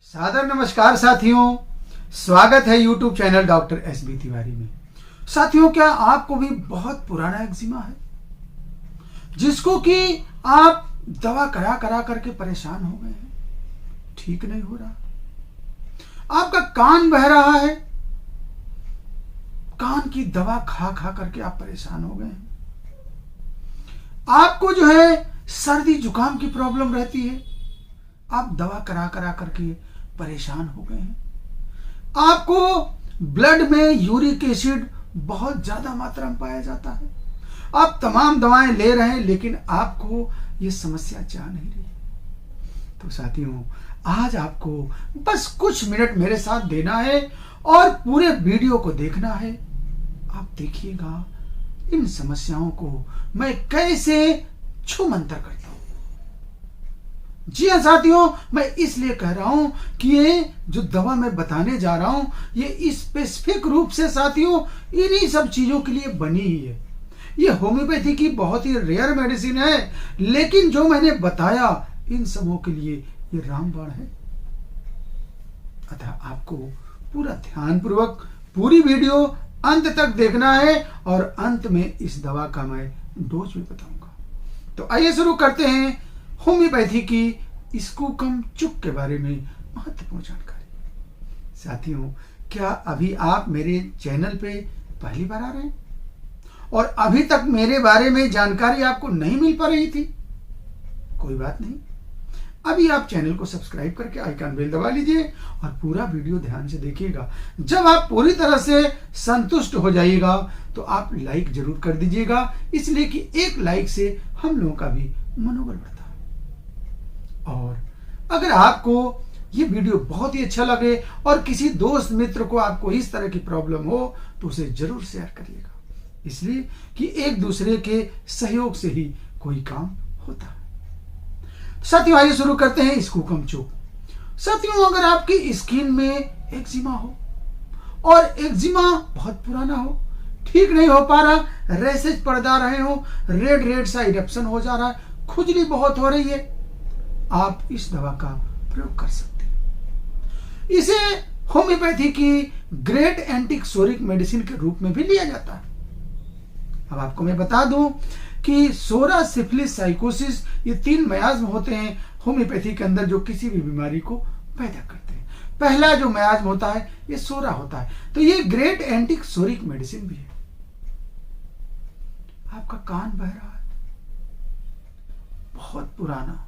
सादर नमस्कार साथियों, स्वागत है YouTube channel doctor SB Tiwari में। साथियों, क्या आपको भी बहुत पुराना एक्जिमा है जिसको कि आप दवा करा करा करके परेशान हो गए हैं, ठीक नहीं हो रहा? आपका कान बह रहा है, कान की दवा खा खा करके आप परेशान हो गए हैं। आपको जो है सर्दी जुकाम की प्रॉब्लम रहती है, आप दवा करा करा करके परेशान हो गए हैं। आपको ब्लड में यूरिक एसिड बहुत ज्यादा मात्रा में पाया जाता है, आप तमाम दवाएं ले रहे हैं लेकिन आपको ये समस्या जा नहीं रही। तो साथियों, आज आपको बस कुछ मिनट मेरे साथ देना है और पूरे वीडियो को देखना है। आप देखिएगा इन समस्याओं को मैं कैसे छूमंतर करता हूं। जी हाँ साथियों, मैं इसलिए कह रहा हूं कि ये जो दवा मैं बताने जा रहा हूं ये स्पेसिफिक रूप से साथियों इन्हीं सब चीजों के लिए बनी ही है। ये होम्योपैथी की बहुत ही रेयर मेडिसिन है, लेकिन जो मैंने बताया इन सबों के लिए ये रामबाण है। अतः आपको पूरा ध्यानपूर्वक पूरी वीडियो अंत तक देखना है और अंत में इस दवा का मैं डोज भी बताऊंगा। तो आइए शुरू करते हैं होम्योपैथी की स्कूकम चुक के बारे में महत्वपूर्ण जानकारी। साथियों, क्या अभी आप मेरे चैनल पे पहली बार आ रहे हैं और अभी तक मेरे बारे में जानकारी आपको नहीं मिल पा रही थी? कोई बात नहीं, अभी आप चैनल को सब्सक्राइब करके आइकन बेल दबा लीजिए और पूरा वीडियो ध्यान से देखिएगा। जब आप पूरी तरह से संतुष्ट हो जाइएगा तो आप लाइक जरूर कर दीजिएगा, इसलिए कि एक लाइक से हम लोगों का भी मनोबल बढ़ता है। और अगर आपको ये वीडियो बहुत ही अच्छा लगे और किसी दोस्त मित्र को आपको इस तरह की प्रॉब्लम हो तो उसे जरूर शेयर करिएगा, इसलिए कि एक दूसरे के सहयोग से ही कोई काम होता है। साथियों, आइए शुरू करते हैं स्कूकम चुक। साथियों, अगर आपकी स्किन में एक्जिमा हो और एक्जिमा बहुत पुराना हो, ठीक नहीं हो पा रहा, रैसेज पड़ जा रहे हो, रेड रेड सा इरप्शन हो जा रहा है, खुजली बहुत हो रही है, आप इस दवा का प्रयोग कर सकते हैं। इसे होम्योपैथी की ग्रेट एंटीक्सोरिक मेडिसिन के रूप में भी लिया जाता है। अब आपको मैं बता दूं कि सोरा, सिफिलिस, साइकोसिस ये 3 मयाज्म होते हैं होम्योपैथी के अंदर जो किसी भी बीमारी को पैदा करते हैं। पहला जो मयाज्म होता है ये सोरा होता है, तो ये ग्रेट एंटीक्सोरिक मेडिसिन भी है। आपका कान बह रहा है, बहुत पुराना,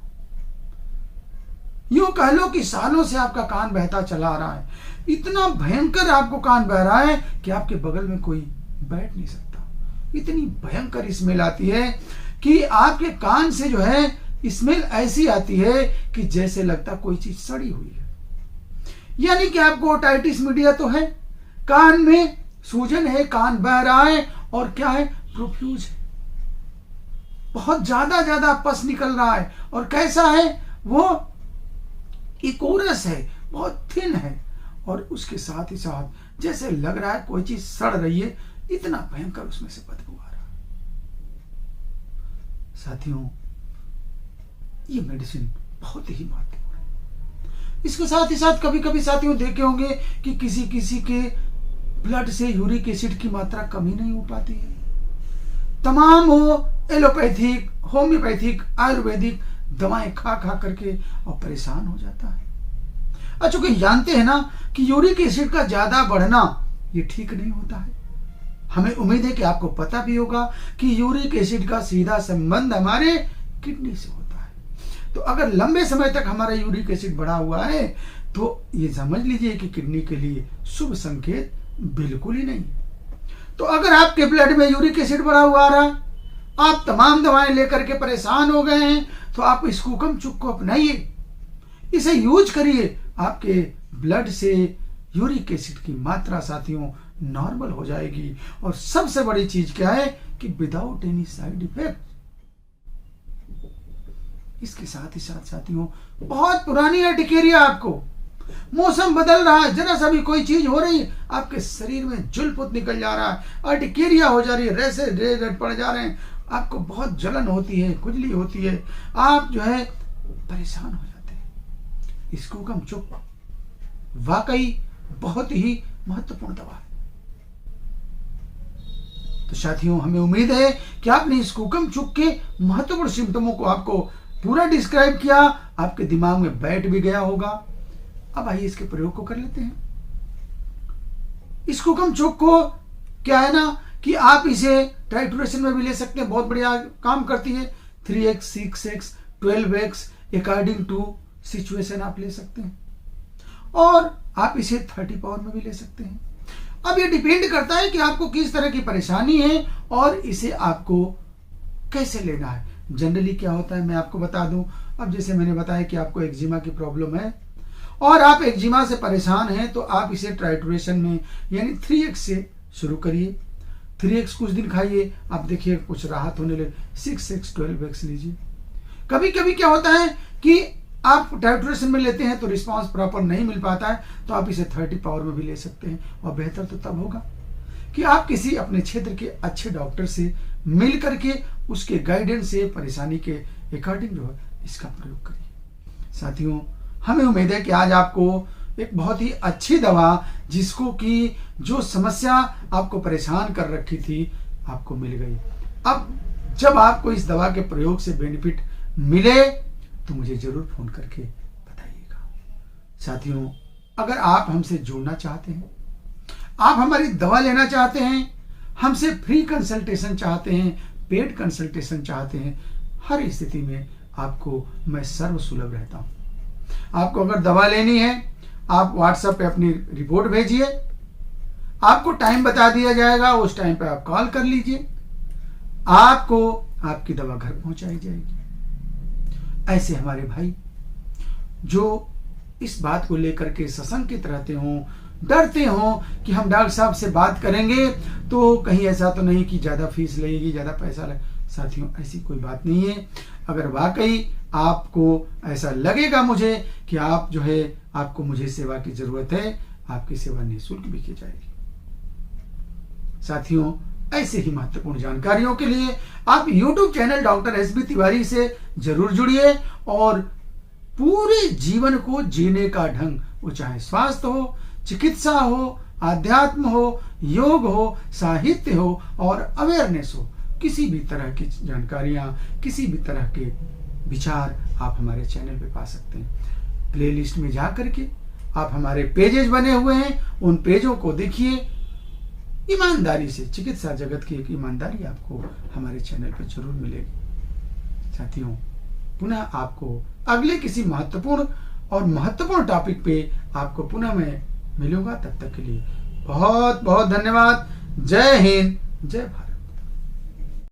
यूं कह लो कि सालों से आपका कान बहता चला आ रहा है, इतना भयंकर आपको कान बह रहा है कि आपके बगल में कोई बैठ नहीं सकता, इतनी भयंकर स्मेल आती है कि आपके कान से जो है स्मेल ऐसी आती है कि जैसे लगता कोई चीज सड़ी हुई है। यानी कि आपको ओटाइटिस मीडिया तो है, कान में सूजन है, कान बह रहा है और क्या है, प्रोफ्यूज है, बहुत ज्यादा पस निकल रहा है और कैसा है वो, इकोरस है, बहुत थिन है और उसके साथ ही साथ जैसे लग रहा है कोई चीज सड़ रही है, इतना भयंकर उसमें से बदबू आ रहा है। साथियों, ये मेडिसिन बहुत ही महत्वपूर्ण है। इसके साथ ही साथ कभी कभी साथियों देखे होंगे कि किसी किसी के ब्लड से यूरिक एसिड की मात्रा कमी नहीं हो पाती है। तमाम वो एलोपैथिक, होम्योपैथिक, आयुर्वेदिक दवाएं खा खा करके और परेशान हो जाता है। अच्छा, कि जानते हैं ना कि यूरिक एसिड का ज्यादा बढ़ना ये ठीक नहीं होता है। हमें उम्मीद है कि आपको पता भी होगा कि यूरिक एसिड का सीधा संबंध हमारे किडनी से होता है। तो अगर लंबे समय तक हमारा यूरिक एसिड बढ़ा हुआ है तो ये समझ लीजिए कि किडनी के लिए शुभ संकेत बिल्कुल ही नहीं। तो अगर आपके ब्लड में यूरिक एसिड बढ़ा हुआ आ रहा है, आप तमाम दवाएं लेकर के परेशान हो गए हैं, तो आप स्कूकम चुक को अपनाइए, इसे यूज करिए। आपके ब्लड से यूरिक एसिड की मात्रा साथियों नॉर्मल हो जाएगी और सबसे बड़ी चीज क्या है कि विदाउट एनी साइड इफेक्ट। इसके साथ ही साथ साथियों, बहुत पुरानी अर्टिकेरिया, आपको मौसम बदल रहा है, जरा सा भी कोई चीज हो रही है आपके शरीर में जुलपुत निकल जा रहा है, अर्टिकेरिया हो जा रही है, रैसेज रेड पड़ जा रहे हैं, आपको बहुत जलन होती है, खुजली होती है, आप जो है परेशान हो जाते हैं। स्कूकम चुक वाकई बहुत ही महत्वपूर्ण दवा है। तो साथियों, हमें उम्मीद है कि आपने इस कुकम चुक के महत्वपूर्ण सिम्टमों को आपको पूरा डिस्क्राइब किया, आपके दिमाग में बैठ भी गया होगा। अब आइए इसके प्रयोग को कर लेते हैं। इस कुकम चुक को क्या है ना कि आप इसे ट्राइटूरेशन में भी ले सकते हैं, बहुत बढ़िया काम करती है। 3x, 6x, 12x according to situation आप ले सकते हैं, और आप इसे 30 पावर में भी ले सकते हैं। अब ये डिपेंड करता है कि आपको किस तरह की परेशानी है और इसे आपको कैसे लेना है। जनरली क्या होता है मैं आपको बता दूं। अब जैसे मैंने बताया कि आपको एक्जिमा की प्रॉब्लम है और आप एक्जिमा से परेशान हैं, तो आप इसे ट्राइटूरेशन में यानी 3x से शुरू करिए। 3x कुछ दिन खाइए, आप देखिए कुछ राहत होने लगे। 6x, 12x लीजिए। कभी कभी क्या होता है कि आप ट्राइटूरेशन में लेते हैं तो रिस्पांस प्रॉपर नहीं मिल पाता है, तो आप इसे 30 पावर में भी ले सकते हैं। और बेहतर तो तब होगा कि आप किसी अपने क्षेत्र के अच्छे डॉक्टर से मिल करके उसके गाइडेंस से परेशानी के अकॉर्डिंग जो है इसका प्रयोग करिए। साथियों, हमें उम्मीद है कि आज आपको एक बहुत ही अच्छी दवा, जिसको कि जो समस्या आपको परेशान कर रखी थी, आपको मिल गई। अब जब आपको इस दवा के प्रयोग से बेनिफिट मिले तो मुझे जरूर फोन करके बताइएगा। साथियों, अगर आप हमसे जुड़ना चाहते हैं, आप हमारी दवा लेना चाहते हैं, हमसे फ्री कंसल्टेशन चाहते हैं, पेड कंसल्टेशन चाहते हैं, हर स्थिति में आपको मैं सर्व सुलभ रहता हूं। आपको अगर दवा लेनी है, आप व्हाट्सएप पे अपनी रिपोर्ट भेजिए, आपको टाइम बता दिया जाएगा, उस टाइम पे आप कॉल कर लीजिए, आपको आपकी दवा घर पहुंचाई जाएगी। ऐसे हमारे भाई जो इस बात को लेकर के सशंकित रहते हों, डरते हों कि हम डॉक्टर साहब से बात करेंगे तो कहीं ऐसा तो नहीं कि ज्यादा फीस लगेगी, ज्यादा पैसा लगे। साथियों, ऐसी कोई बात नहीं है। अगर वाकई आपको ऐसा लगेगा मुझे कि आप जो है आपको मुझे सेवा की जरूरत है, आपकी सेवा निःशुल्क भी की जाएगी। साथियों, ऐसे ही महत्वपूर्ण जानकारियों के लिए आप YouTube channel doctor SB Tiwari से जरूर जुड़िए और पूरे जीवन को जीने का ढंग, वो चाहे स्वास्थ्य हो, चिकित्सा हो, आध्यात्म हो, योग हो, साहित्य हो और अवेयरनेस हो, किसी भी तरह की जानकारियां, किसी भी तरह के विचार आप हमारे चैनल पे पा सकते हैं। प्लेलिस्ट में जा करके आप हमारे पेजेस बने हुए हैं, उन पेजों को देखिए। ईमानदारी से, चिकित्सा जगत की एक ईमानदारी आपको हमारे चैनल पर जरूर मिलेगी। साथियों, पुनः आपको अगले किसी महत्वपूर्ण टॉपिक पे आपको पुनः मैं मिलूंगा। तब तक के लिए बहुत बहुत धन्यवाद। जय हिंद, जय भारत।